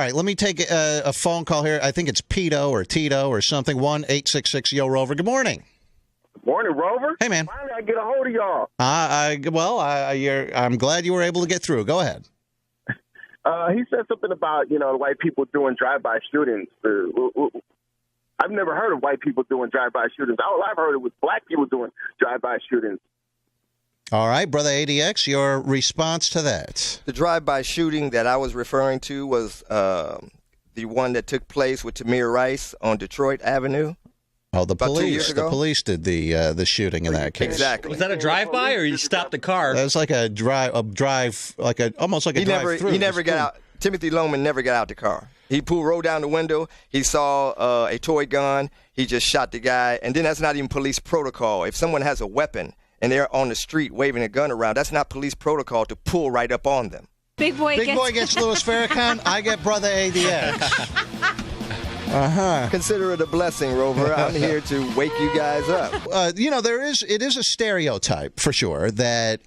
right, let me take a phone call here. I think it's Pito or Tito or something. 1-866-YO-ROVER. Good morning. Morning, Rover. Hey, man. Finally, I get a hold of y'all. I'm glad you were able to get through. Go ahead. He said something about, white people doing drive-by shootings. I've never heard of white people doing drive-by shootings. All I've heard was black people doing drive-by shootings. All right, Brother ADX, your response to that. The drive-by shooting that I was referring to was the one that took place with Tamir Rice on Detroit Avenue. Oh, the about 2 years police. ago? The police did the shooting in that case. Exactly. Was that a drive-by, or you stopped the car? That was like a drive, almost like a drive-through. He never got out. Timothy Loman never got out the car. He rolled down the window. He saw a toy gun. He just shot the guy. And then that's not even police protocol. If someone has a weapon and they're on the street waving a gun around, that's not police protocol to pull right up on them. Big boy gets Louis Farrakhan. I get Brother ADX. Consider it a blessing, Rover. I'm here to wake you guys up. It is a stereotype for sure that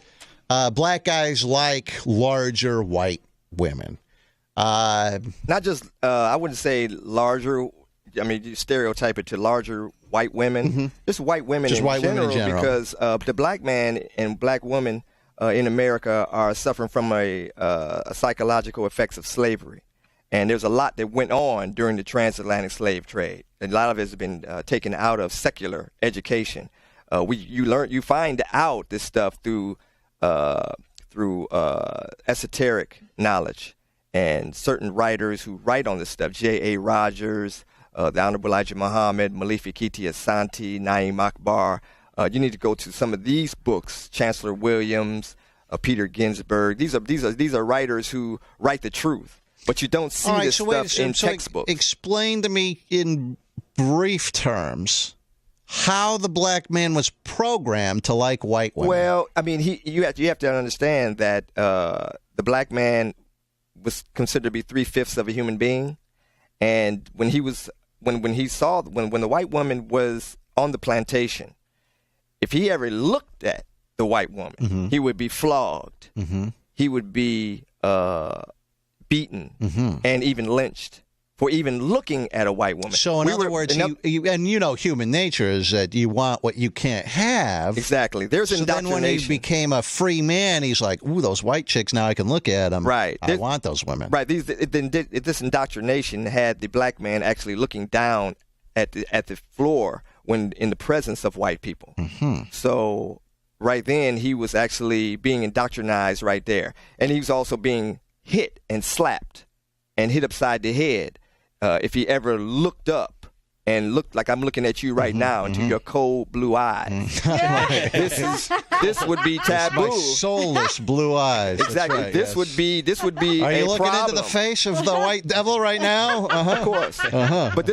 black guys like larger white women. Not just, I wouldn't say larger. I mean, you stereotype it to larger white women. Mm-hmm. Just white women in general, because the black man and black woman in America are suffering from a psychological effects of slavery. And there's a lot that went on during the transatlantic slave trade. A lot of it has been taken out of secular education. You find out this stuff through esoteric knowledge, and certain writers who write on this stuff. J.A. Rogers, the Honorable Elijah Muhammad, Malifi Kiti Asante, Naeem Akbar. You need to go to some of these books. Chancellor Williams, Peter Ginsburg. These are writers who write the truth. But you don't see this stuff in textbooks. Explain to me in brief terms how the black man was programmed to like white women. Well, I mean, you have to understand that the black man was considered to be 3/5 of a human being, and when the white woman was on the plantation, if he ever looked at the white woman, mm-hmm. he would be flogged. Mm-hmm. He would be beaten mm-hmm. and even lynched for even looking at a white woman. So in other words, human nature is that you want what you can't have. Exactly. There's indoctrination. Then when he became a free man, he's like, ooh, those white chicks, now I can look at them. Right. I want those women. Right. This indoctrination had the black man actually looking down at the floor when in the presence of white people. Mm-hmm. So right then he was actually being indoctrinized right there. And he was also being hit and slapped and hit upside the head if he ever looked up and looked like I'm looking at you right mm-hmm, now into mm-hmm. your cold blue eyes. Mm-hmm. This would be taboo. My soulless blue eyes. Exactly. Right, this would be Are you looking problem. into the face of the white devil right now? Uh-huh. Of course. Uh-huh. But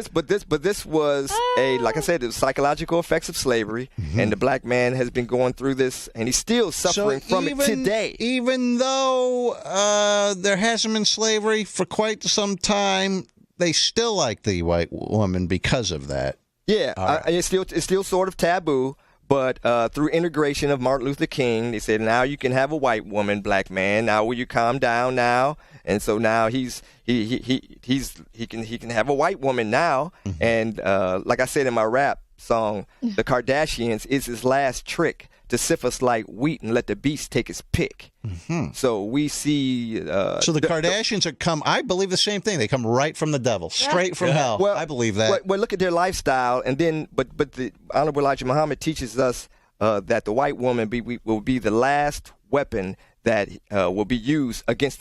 this was like I said, the psychological effects of slavery, mm-hmm. and the black man has been going through this, and he's still suffering from it today. Even though there hasn't been slavery for quite some time, they still like the white woman because of that. Yeah, right. It's still sort of taboo, but through integration of Martin Luther King, they said now you can have a white woman, black man. Now will you calm down now? And so now he can have a white woman now. Mm-hmm. And like I said in my rap song, the Kardashians is his last trick to sift us like wheat and let the beast take his pick. Mm-hmm. So we see. So the Kardashians I believe the same thing. They come right from the devil, straight from hell. Well, I believe that. Well, look at their lifestyle, and then, but the Honorable Elijah Muhammad teaches us that the white woman will be the last weapon that will be used against the